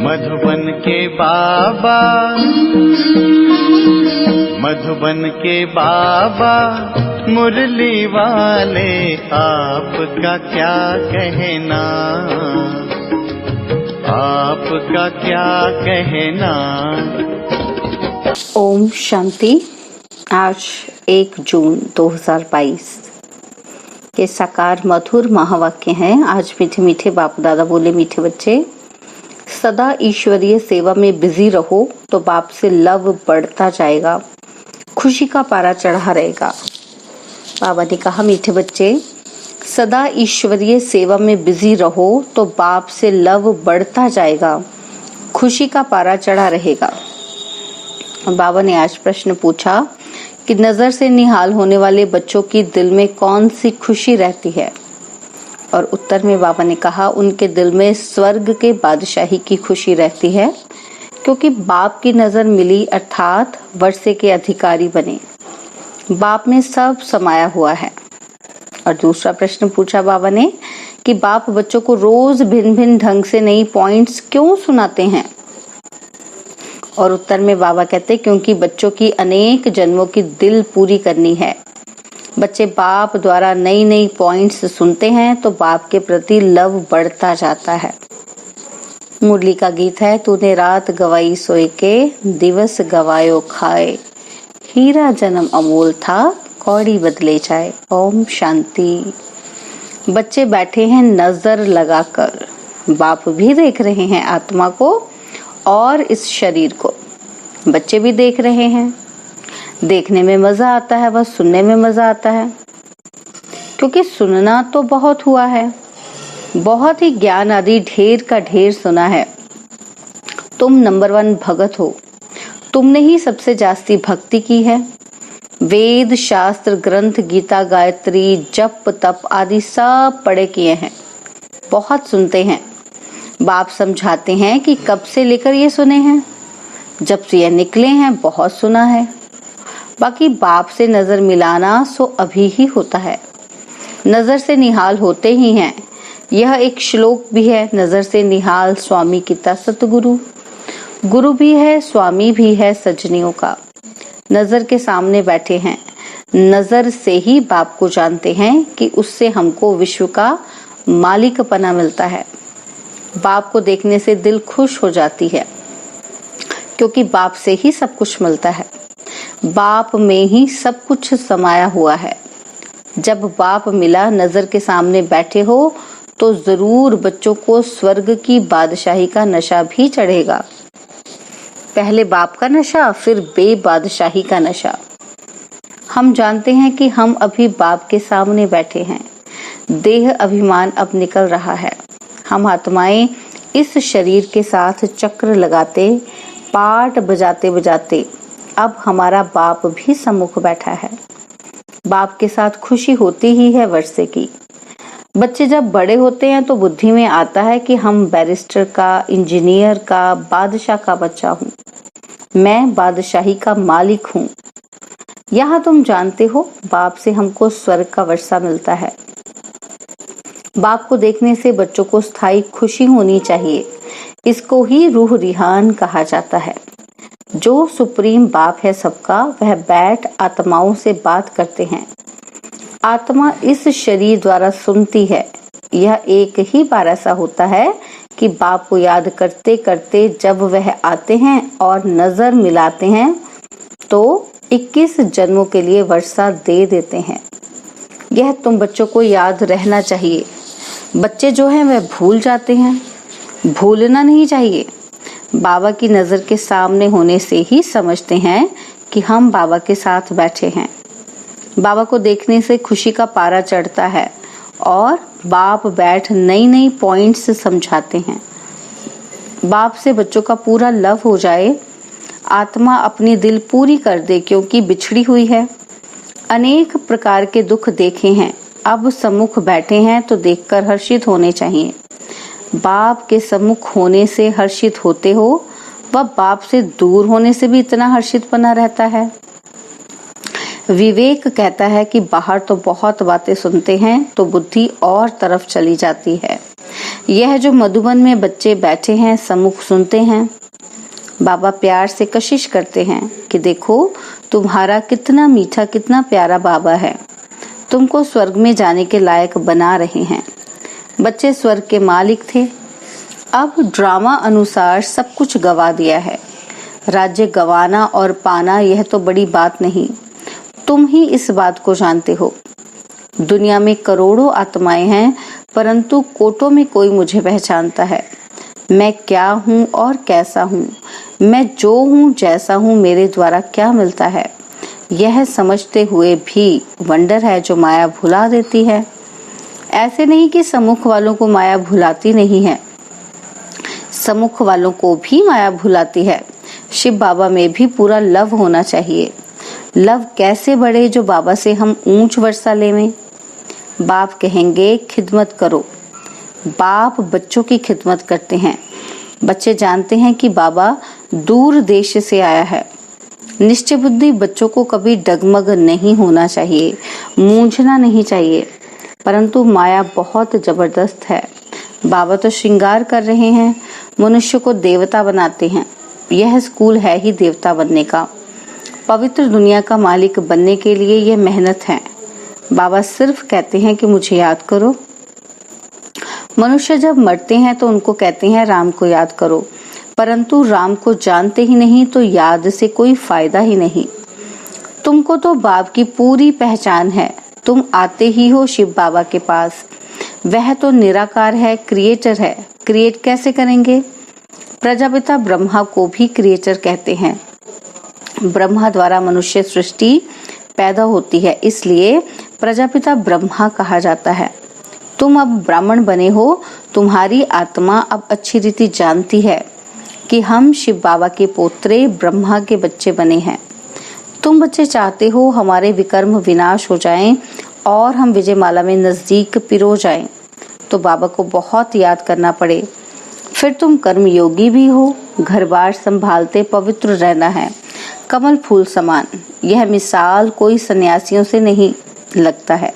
मधुबन के बाबा, मधुबन के बाबा मुरली वाले, आपका क्या कहना, आपका क्या कहना। ओम शांति। आज 1 जून 2022 के साकार मधुर महावाक्य हैं। आज मीठे मीठे बाप दादा बोले, मीठे बच्चे, सदा ईश्वरीय सेवा में बिजी रहो तो बाप से लव बढ़ता जाएगा, खुशी का पारा चढ़ा रहेगा। बाबा ने कहा, मीठे बच्चे, सदा ईश्वरीय सेवा में बिजी रहो तो बाप से लव बढ़ता जाएगा, खुशी का पारा चढ़ा रहेगा। बाबा ने आज प्रश्न पूछा कि नजर से निहाल होने वाले बच्चों की दिल में कौन सी खुशी रहती है, और उत्तर में बाबा ने कहा, उनके दिल में स्वर्ग के बादशाही की खुशी रहती है, क्योंकि बाप की नजर मिली अर्थात वर्षे के अधिकारी बने। बाप में सब समाया हुआ है। और दूसरा प्रश्न पूछा बाबा ने कि बाप बच्चों को रोज भिन्न भिन्न ढंग से नई पॉइंट्स क्यों सुनाते हैं, और उत्तर में बाबा कहते, क्योंकि बच्चों की अनेक जन्मों की दिल पूरी करनी है। बच्चे बाप द्वारा नई नई पॉइंट्स सुनते हैं तो बाप के प्रति लव बढ़ता जाता है। मुरली का गीत है, तूने रात गवाई सोए के, दिवस गवायो खाए, हीरा जन्म अमोल था, कौड़ी बदले जाए। ओम शांति। बच्चे बैठे हैं नजर लगाकर, बाप भी देख रहे हैं आत्मा को और इस शरीर को। बच्चे भी देख रहे हैं। देखने में मजा आता है, बस सुनने में मजा आता है, क्योंकि सुनना तो बहुत हुआ है, बहुत ही ज्ञान आदि ढेर का ढेर सुना है। तुम नंबर 1 भगत हो, तुमने ही सबसे जास्ती भक्ति की है। वेद शास्त्र ग्रंथ गीता गायत्री जप तप आदि सब पढ़े किए हैं, बहुत सुनते हैं। बाप समझाते हैं कि कब से लेकर ये सुने हैं, जब से ये निकले हैं बहुत सुना है। बाकी बाप से नजर मिलाना सो अभी ही होता है, नजर से निहाल होते ही हैं। यह एक श्लोक भी है, नजर से निहाल स्वामी किता सतगुरु। गुरु भी है, स्वामी भी है सजनियों का। नजर के सामने बैठे हैं, नजर से ही बाप को जानते हैं कि उससे हमको विश्व का मालिकपना मिलता है। बाप को देखने से दिल खुश हो जाती है, क्योंकि बाप से ही सब कुछ मिलता है, बाप में ही सब कुछ समाया हुआ है। जब बाप मिला, नजर के सामने बैठे हो तो जरूर बच्चों को स्वर्ग की बादशाही का नशा भी चढ़ेगा। पहले बाप का नशा, फिर बेबादशाही का नशा। हम जानते हैं कि हम अभी बाप के सामने बैठे हैं, देह अभिमान अब निकल रहा है। हम आत्माएं इस शरीर के साथ चक्र लगाते, पाठ बजाते बजाते अब हमारा बाप भी सम्मुख बैठा है। बाप के साथ खुशी होती ही है वर्षे की। बच्चे जब बड़े होते हैं तो बुद्धि में आता है कि हम बैरिस्टर का, इंजीनियर का, बादशाह का बच्चा हूँ, मैं बादशाही का मालिक हूँ। यहाँ तुम जानते हो बाप से हमको स्वर्ग का वर्षा मिलता है। बाप को देखने से बच्चों को स्थायी खुशी होनी चाहिए। इसको ही रूह रिहान कहा जाता है। जो सुप्रीम बाप है सबका, वह बैठ आत्माओं से बात करते हैं। आत्मा इस शरीर द्वारा सुनती है। यह एक ही बार ऐसा होता है कि बाप को याद करते करते जब वह आते हैं और नजर मिलाते हैं तो 21 जन्मों के लिए वर्षा दे देते हैं। यह तुम बच्चों को याद रहना चाहिए। बच्चे जो हैं वह भूल जाते हैं, भूलना नहीं चाहिए। बाबा की नजर के सामने होने से ही समझते हैं कि हम बाबा के साथ बैठे हैं। बाबा को देखने से खुशी का पारा चढ़ता है और बाप बैठ नई नई पॉइंट्स समझाते हैं। बाप से बच्चों का पूरा लव हो जाए, आत्मा अपनी दिल पूरी कर दे, क्योंकि बिछड़ी हुई है। अनेक प्रकार के दुख देखे हैं, अब सम्मुख बैठे हैं तो देखकर हर्षित होने चाहिए। बाप के सम्मुख होने से हर्षित होते हो, वह बाप से दूर होने से भी इतना हर्षित बना रहता है। विवेक कहता है कि बाहर तो बहुत बातें सुनते हैं तो बुद्धि और तरफ चली जाती है, यह जो मधुबन में बच्चे बैठे हैं, सम्मुख सुनते हैं। बाबा प्यार से कशिश करते हैं कि देखो तुम्हारा कितना मीठा, कितना प्यारा बाबा है, तुमको स्वर्ग में जाने के लायक बना रहे हैं। बच्चे स्वर्ग के मालिक थे, अब ड्रामा अनुसार सब कुछ गवा दिया है। राज्य गवाना और पाना यह तो बड़ी बात नहीं, तुम ही इस बात को जानते हो। दुनिया में करोड़ों आत्माएं हैं, परंतु कोटों में कोई मुझे पहचानता है। मैं क्या हूँ और कैसा हूँ, मैं जो हूँ जैसा हूँ, मेरे द्वारा क्या मिलता है, यह समझते हुए भी वंडर है जो माया भुला देती है। ऐसे नहीं कि सम्मुख वालों को माया भुलाती नहीं है, सम्मुख वालों को भी माया भुलाती है। शिव बाबा में भी पूरा लव होना चाहिए। लव कैसे बढ़े जो बाबा से हम ऊंच वर्षा लेवें। बाप कहेंगे खिदमत करो, बाप बच्चों की खिदमत करते हैं। बच्चे जानते हैं कि बाबा दूर देश से आया है। निश्चय बुद्धि बच्चों को कभी डगमग नहीं होना चाहिए, मूंझना नहीं चाहिए, परंतु माया बहुत जबरदस्त है। बाबा तो श्रृंगार कर रहे हैं, मनुष्य को देवता बनाते हैं। यह स्कूल है ही देवता बनने का। पवित्र दुनिया का मालिक बनने के लिए यह मेहनत है। बाबा सिर्फ कहते हैं कि मुझे याद करो। मनुष्य जब मरते हैं तो उनको कहते हैं राम को याद करो, परंतु राम को जानते ही नहीं तो याद से कोई फायदा ही नहीं। तुमको तो बाप की पूरी पहचान है, तुम आते ही हो शिव बाबा के पास। वह तो निराकार है, क्रिएटर है। क्रिएट कैसे करेंगे? प्रजापिता ब्रह्मा को भी क्रिएटर कहते हैं। ब्रह्मा द्वारा मनुष्य सृष्टि पैदा होती है, इसलिए प्रजापिता ब्रह्मा कहा जाता है। तुम अब ब्राह्मण बने हो, तुम्हारी आत्मा अब अच्छी रीति जानती है कि हम शिव बाबा के पोत्रे ब्रह्मा के बच्चे बने हैं। तुम बच्चे चाहते हो हमारे विकर्म विनाश हो जाएं और हम विजयमाला में नजदीक पिरो जाएं, तो बाबा को बहुत याद करना पड़े। फिर तुम कर्म योगी भी हो, घर बार संभालते पवित्र रहना है, कमल फूल समान। यह मिसाल कोई सन्यासियों से नहीं लगता है।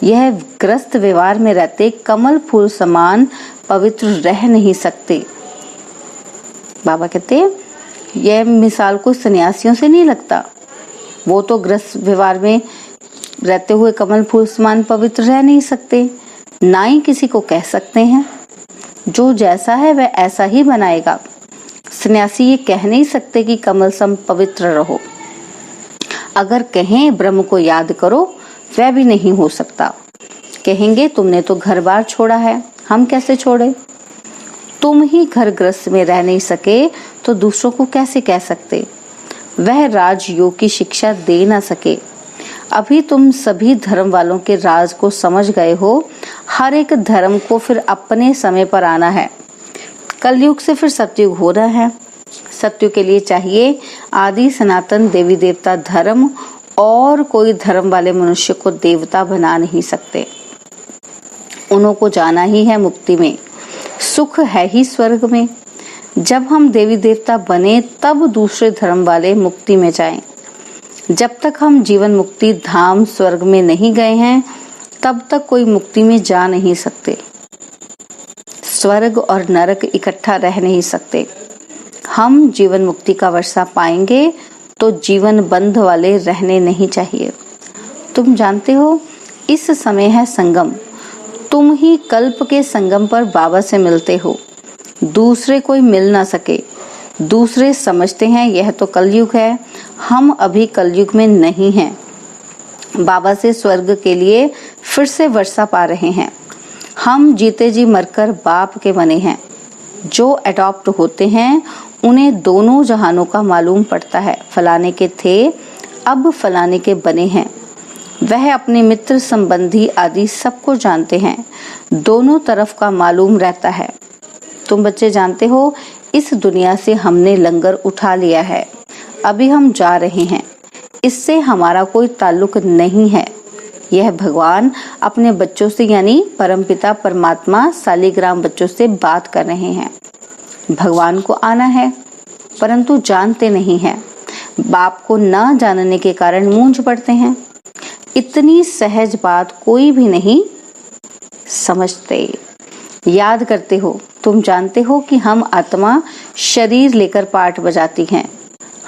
यह ग्रस्त व्यवहार में रहते कमल फूल समान पवित्र रह नहीं सकते। बाबा कहते यह मिसाल कोई सन्यासियों से नहीं लगता, वो तो ग्रस्त व्यवहार में रहते हुए कमल फूल समान पवित्र रह नहीं सकते, ना ही किसी को कह सकते हैं। जो जैसा है वह ऐसा ही बनाएगा। सन्यासी ये कह नहीं सकते कि कमल सम पवित्र रहो। अगर कहें ब्रह्म को याद करो, वह भी नहीं हो सकता। कहेंगे तुमने तो घर बार छोड़ा है, हम कैसे छोड़े? तुम ही घर ग्रस्त में रह नहीं सके तो दूसरों को कैसे कह सकते? वह राजयोग की शिक्षा दे ना सके। अभी तुम सभी धर्म वालों के राज को समझ गए हो। हर एक धर्म को फिर अपने समय पर आना है। कलयुग से फिर सतयुग हो रहा है। सतयुग के लिए चाहिए आदि सनातन देवी देवता धर्म, और कोई धर्म वाले मनुष्य को देवता बना नहीं सकते। उन्हों को जाना ही है मुक्ति में, सुख है ही स्वर्ग में। जब हम देवी देवता बने तब दूसरे धर्म वाले मुक्ति में जाएं। जब तक हम जीवन मुक्ति धाम स्वर्ग में नहीं गए हैं, तब तक कोई मुक्ति में जा नहीं सकते। स्वर्ग और नरक इकट्ठा रह नहीं सकते। हम जीवन मुक्ति का वर्षा पाएंगे तो जीवन बंध वाले रहने नहीं चाहिए। तुम जानते हो इस समय है संगम। तुम ही कल्प के संगम पर बाबा से मिलते हो, दूसरे कोई मिल ना सके। दूसरे समझते हैं यह तो कलयुग है, हम अभी कलयुग में नहीं हैं। बाबा से स्वर्ग के लिए फिर से वर्षा पा रहे हैं। हम जीते जी मरकर बाप के बने हैं। जो अडॉप्ट होते हैं उन्हें दोनों जहानों का मालूम पड़ता है। फलाने के थे, अब फलाने के बने हैं। वह अपने मित्र संबंधी आदि सबको जानते हैं। दोनों तरफ का मालूम रहता है। तुम बच्चे जानते हो इस दुनिया से हमने लंगर उठा लिया है, अभी हम जा रहे हैं। इससे हमारा कोई ताल्लुक नहीं है। यह भगवान अपने बच्चों से यानी परमपिता परमात्मा सालिग्राम बच्चों से बात कर रहे हैं। भगवान को आना है परंतु जानते नहीं हैं। बाप को न जानने के कारण मूंझ पड़ते हैं। इतनी सहज बात कोई भी नहीं समझते। याद करते हो, तुम जानते हो कि हम आत्मा शरीर लेकर पाठ बजाती हैं।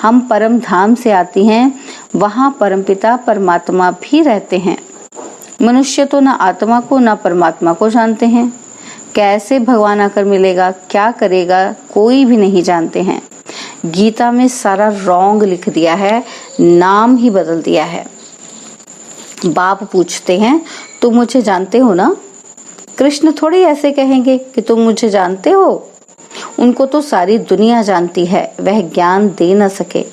हम परम धाम से आती हैं, वहां परमपिता परमात्मा भी रहते हैं। मनुष्य तो ना आत्मा को ना परमात्मा को जानते हैं। कैसे भगवान आकर मिलेगा, क्या करेगा, कोई भी नहीं जानते हैं। गीता में सारा रॉन्ग लिख दिया है, नाम ही बदल दिया है। बाप पूछते हैं, तुम मुझे जानते हो ना? कृष्ण थोड़ी ऐसे कहेंगे कि तुम मुझे जानते हो। उनको तो सारी दुनिया जानती है, वह ज्ञान दे न सके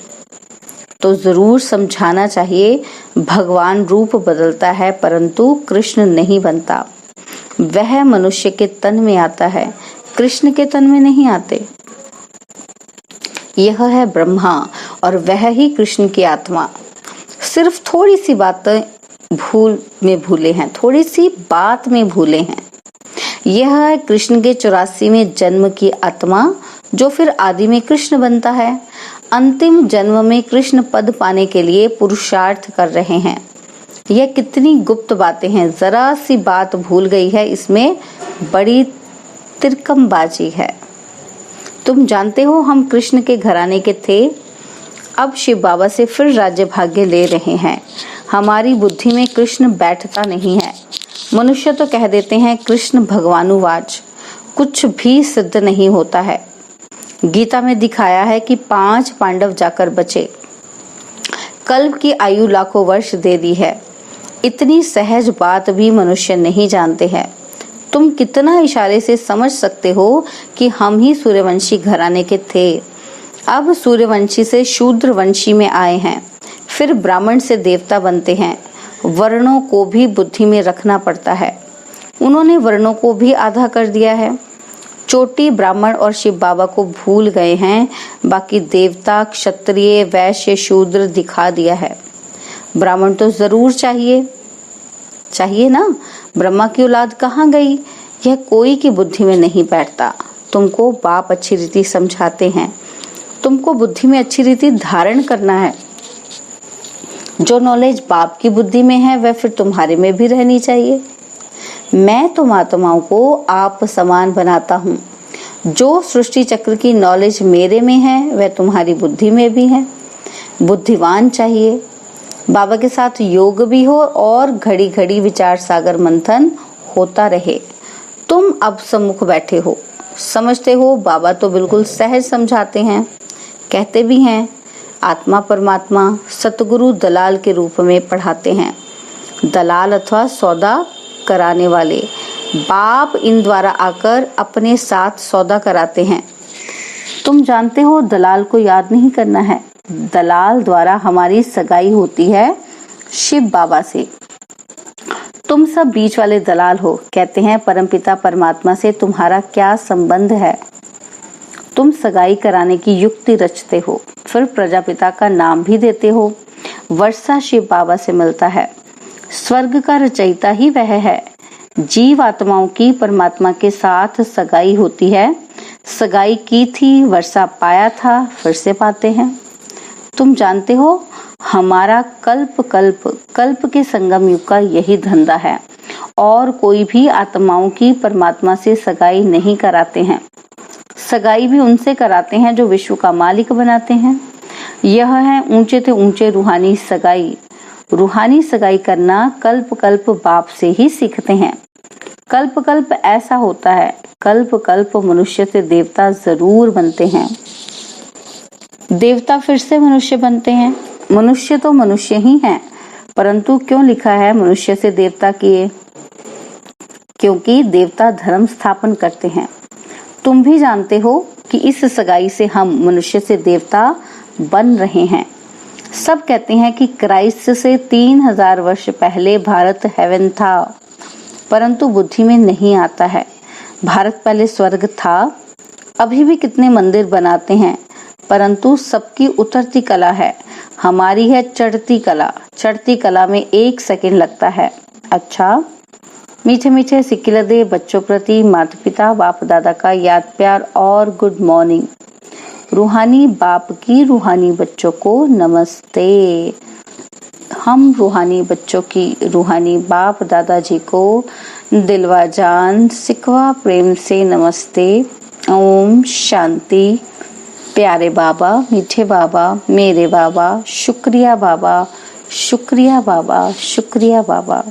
तो जरूर समझाना चाहिए। भगवान रूप बदलता है परंतु कृष्ण नहीं बनता। वह मनुष्य के तन में आता है, कृष्ण के तन में नहीं आते। यह है ब्रह्मा और वह ही कृष्ण की आत्मा। सिर्फ थोड़ी सी बातें भूले हैं, थोड़ी सी बात में भूले हैं। यह है कृष्ण के 84वें जन्म की आत्मा, जो फिर आदि में कृष्ण बनता है। अंतिम जन्म में कृष्ण पद पाने के लिए पुरुषार्थ कर रहे हैं। यह कितनी गुप्त बातें हैं, जरा सी बात भूल गई है, इसमें बड़ी तिरकमबाजी है। तुम जानते हो हम कृष्ण के घराने के थे, अब शिव बाबा से फिर राज्य भाग्य ले रहे हैं। हमारी बुद्धि में कृष्ण बैठता नहीं है। मनुष्य तो कह देते हैं कृष्ण भगवानुवाच, कुछ भी सिद्ध नहीं होता है। गीता में दिखाया है कि 5 पांडव जाकर बचे, कल्प की आयु लाखों वर्ष दे दी है। इतनी सहज बात भी मनुष्य नहीं जानते हैं। तुम कितना इशारे से समझ सकते हो कि हम ही सूर्यवंशी घराने के थे, अब सूर्यवंशी से शूद्रवंशी में आए हैं, फिर ब्राह्मण से देवता बनते हैं। वर्णों को भी बुद्धि में रखना पड़ता है। उन्होंने वर्णों को भी आधा कर दिया है। चोटी ब्राह्मण और शिव बाबा को भूल गए हैं, बाकी देवता, क्षत्रिय, वैश्य, शूद्र दिखा दिया है। ब्राह्मण तो जरूर चाहिए ना। ब्रह्मा की औलाद कहाँ गई, यह कोई की बुद्धि में नहीं बैठता। तुमको बाप अच्छी रीति समझाते हैं, तुमको बुद्धि में अच्छी रीति धारण करना है। जो नॉलेज बाप की बुद्धि में है वह फिर तुम्हारे में भी रहनी चाहिए। मैं तुम आत्माओं को आप समान बनाता हूँ। जो सृष्टि चक्र की नॉलेज मेरे में है वह तुम्हारी बुद्धि में भी है। बुद्धिवान चाहिए, बाबा के साथ योग भी हो और घड़ी घड़ी विचार सागर मंथन होता रहे। तुम अब सम्मुख बैठे हो, समझते हो बाबा तो बिल्कुल सहज समझाते हैं। कहते भी हैं आत्मा परमात्मा सतगुरु दलाल के रूप में पढ़ाते हैं। दलाल अथवा सौदा कराने वाले बाप इन द्वारा आकर अपने साथ सौदा कराते हैं। तुम जानते हो दलाल को याद नहीं करना है। दलाल द्वारा हमारी सगाई होती है शिव बाबा से। तुम सब बीच वाले दलाल हो। कहते हैं परमपिता परमात्मा से तुम्हारा क्या संबंध है। तुम सगाई कराने की युक्ति रचते हो, फिर प्रजापिता का नाम भी देते हो। वर्षा शिव बाबा से मिलता है। स्वर्ग का रचयिता ही वह है। जीव आत्माओं की परमात्मा के साथ सगाई होती है। सगाई की थी, वर्षा पाया था, फिर से पाते हैं। तुम जानते हो हमारा कल्प के संगम युग का यही धंधा है और कोई भी आत्माओं की परमात्मा से सगाई नहीं कराते हैं। सगाई भी उनसे कराते हैं जो विश्व का मालिक बनाते हैं। यह है ऊंचे से ऊंचे रूहानी सगाई। रूहानी सगाई करना कल्प बाप से ही सीखते हैं। कल्प ऐसा होता है, कल्प मनुष्य से देवता जरूर बनते हैं। देवता फिर से मनुष्य बनते हैं। मनुष्य तो मनुष्य ही हैं, परंतु क्यों लिखा है मनुष्य से देवता किए? क्योंकि देवता धर्म स्थापन करते हैं। तुम भी जानते हो कि इस सगाई से हम मनुष्य से देवता बन रहे हैं। सब कहते हैं कि क्राइस्ट से 3000 वर्ष पहले भारत हेवन था, परंतु बुद्धि में नहीं आता है। भारत पहले स्वर्ग था। अभी भी कितने मंदिर बनाते हैं, परंतु सबकी उतरती कला है, हमारी है चढ़ती कला। चढ़ती कला में 1 सेकंड लगता है। अच्छा, मीठे मीठे सिक्किलदे बच्चों प्रति माता पिता बाप दादा का याद प्यार और गुड मॉर्निंग। रूहानी बाप की रूहानी बच्चों को नमस्ते। हम रूहानी बच्चों की रूहानी बाप दादाजी को दिलवा जान सिकवा प्रेम से नमस्ते। ओम शांति। प्यारे बाबा, मीठे बाबा, मेरे बाबा, शुक्रिया बाबा, शुक्रिया बाबा, शुक्रिया बाबा।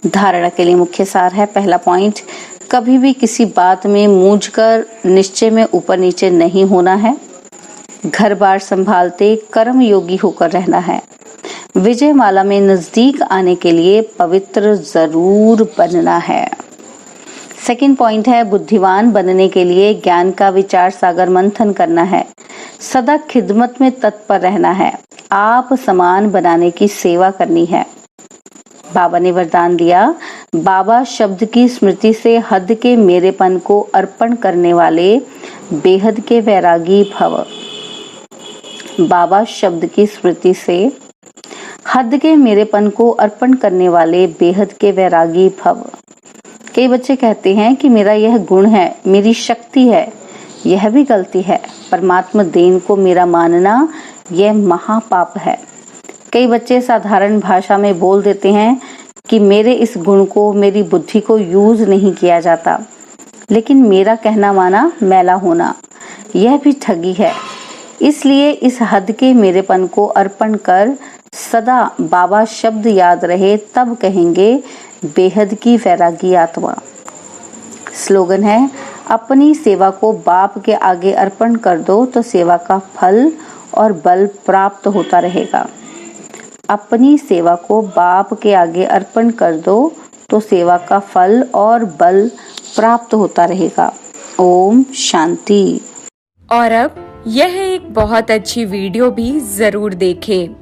धारणा के लिए मुख्य सार है। पहला पॉइंट, कभी भी किसी बात में मूंझकर निश्चय में ऊपर नीचे नहीं होना है। घर बार संभालते कर्म योगी होकर रहना है। विजय माला में नजदीक आने के लिए पवित्र जरूर बनना है। सेकंड पॉइंट है, बुद्धिमान बनने के लिए ज्ञान का विचार सागर मंथन करना है। सदा खिदमत में तत्पर रहना है। आप समान बनाने की सेवा करनी है। बाबा ने वरदान दिया, बाबा शब्द की स्मृति से हद के मेरेपन को अर्पण करने वाले बेहद के वैरागी भव। बाबा शब्द की स्मृति से हद के मेरेपन को अर्पण करने वाले बेहद के वैरागी भव। कई बच्चे कहते हैं कि मेरा यह गुण है, मेरी शक्ति है। यह भी गलती है। परमात्मा देन को मेरा मानना यह महापाप है। कई बच्चे साधारण भाषा में बोल देते हैं कि मेरे इस गुण को, मेरी बुद्धि को यूज नहीं किया जाता, लेकिन मेरा कहना माना मैला होना, यह भी ठगी है। इसलिए इस हद के मेरेपन को अर्पण कर सदा बाबा शब्द याद रहे, तब कहेंगे बेहद की वैरागी आत्मा। स्लोगन है, अपनी सेवा को बाप के आगे अर्पण कर दो तो सेवा का फल और बल प्राप्त होता रहेगा। अपनी सेवा को बाप के आगे अर्पण कर दो तो सेवा का फल और बल प्राप्त होता रहेगा। ओम शांति। और अब यह एक बहुत अच्छी वीडियो भी जरूर देखें।